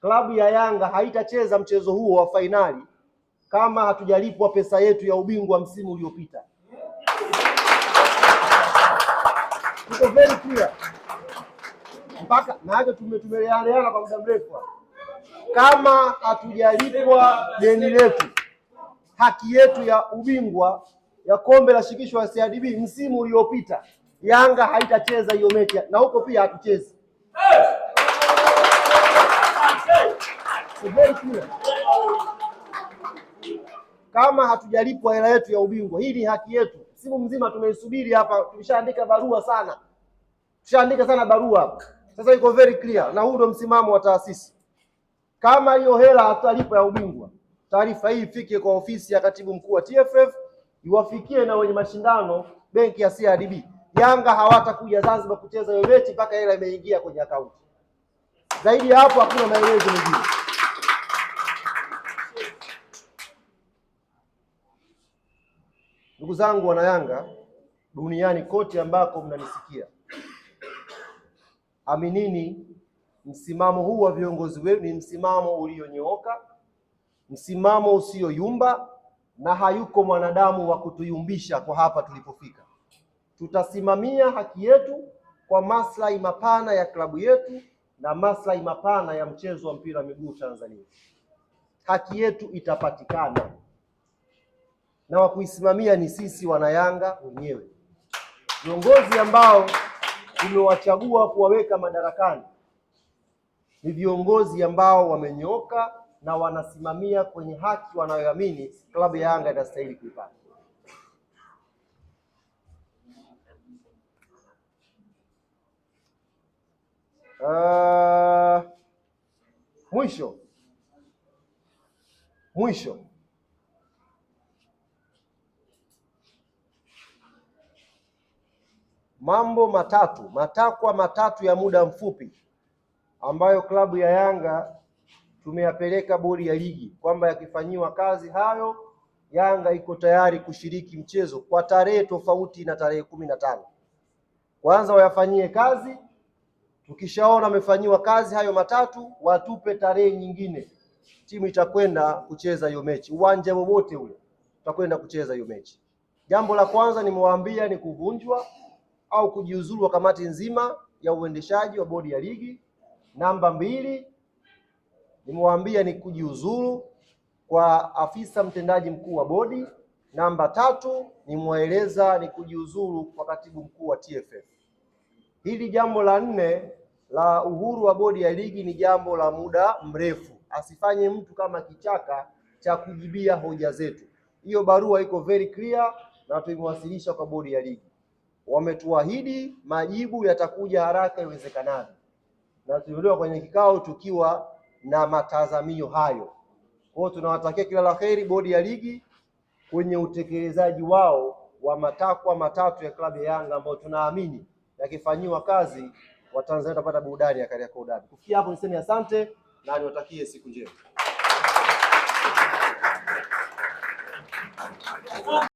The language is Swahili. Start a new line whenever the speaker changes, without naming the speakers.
klabu ya Yanga haitacheza mchezo huo wa fainali kama hatujalipwa pesa yetu ya ubingwa msimu uliopita. Tuko very clear. Mpaka na hata tumeleana kwa muda mrefu. Kama hatujalipwa deni letu, haki yetu ya ubingwa ya kombe la shirikisho la CRDB msimu uliopita, Yanga haitacheza hiyo mechi na huko pia hatuchezi. Kama hatujalipwa hela yetu ya ubingwa, hii ni haki yetu. Msimu mzima tumeisubiri hapa, tumeshaandika barua sana. Tushaandika sana barua hapa. Sasa iko very clear na huu ndio msimamo wa taasisi. Kama hiyo hela hatalipwa ya ubingwa, taarifa hii ifike kwa ofisi ya katibu mkuu wa TFF, iwafikie na wenye mashindano benki ya CRDB. Yanga hawatakuja Zanzibar kucheza hiyo mechi mpaka hela imeingia kwenye akaunti. Zaidi ya hapo hakuna maelezo mengine. Ndugu zangu wana Yanga duniani kote ambako mnanisikia, aminini msimamo huu wa viongozi wenu ni msimamo ulionyooka, msimamo usioyumba, na hayuko mwanadamu wa kutuyumbisha kwa hapa tulipofika. Tutasimamia haki yetu kwa maslahi mapana ya klabu yetu na maslahi mapana ya mchezo wa mpira wa miguu Tanzania. Haki yetu itapatikana, na wa kuisimamia ni sisi wanayanga wenyewe. Viongozi ambao tumewachagua kuwaweka madarakani ni viongozi ambao wamenyooka na wanasimamia kwenye haki wanayoamini klabu ya Yanga inastahili kuipata. Mwisho matakwa matatu ya muda mfupi ambayo klabu ya Yanga tumeyapeleka bodi ya ligi kwamba yakifanyiwa kazi hayo, Yanga iko tayari kushiriki mchezo kwa tarehe tofauti na tarehe 15. Kwanza wayafanyie kazi, tukishaona wamefanyiwa kazi hayo matatu, watupe tarehe nyingine, timu itakwenda kucheza hiyo mechi. Uwanja wowote ule tutakwenda kucheza hiyo mechi. Jambo la kwanza nimewaambia ni kuvunjwa au kujiuzulu kwa kamati nzima ya uendeshaji wa bodi ya ligi. Namba 2 nimewaambia ni kujiuzulu kwa afisa mtendaji mkuu wa bodi. Namba 3 nimewaeleza ni kujiuzulu kwa katibu mkuu wa TFF. Hili jambo la 4 la uhuru wa bodi ya ligi ni jambo la muda mrefu. Asifanye mtu kama kichaka cha kujibia hoja zetu. Hiyo barua iko very clear na tumewasilisha kwa bodi ya ligi. Wametuahidi majibu yatakuja haraka iwezekanavyo, na tuliolewa kwenye kikao tukiwa na matazamio hayo. Kwa hiyo tunawatakia kila la kheri bodi ya ligi kwenye utekelezaji wao wa matakwa matatu ya klabu ya Yanga ambayo tunaamini yakifanyiwa kazi Watanzania watapata burudani ya Kariakoo Derby. Kufikia hapo niseme asante na niwatakie siku njema.